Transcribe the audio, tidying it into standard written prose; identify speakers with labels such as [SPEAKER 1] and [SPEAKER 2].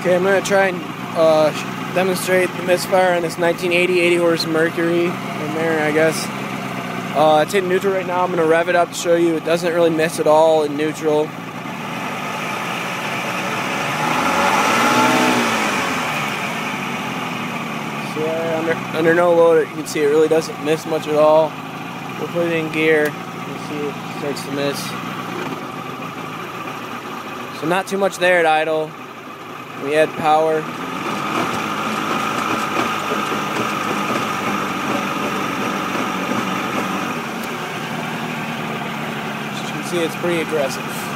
[SPEAKER 1] Okay, I'm going to try and demonstrate the Misfire on this 1980 80 horse Mercury in there, I guess. It's in neutral right now. I'm going to rev it up to show you. It doesn't really miss at all in neutral. So under no load, you can see it really doesn't miss much at all. We'll put it in gear. You see it starts to miss. So not too much there at idle. We add power. As you can see, it's pretty aggressive.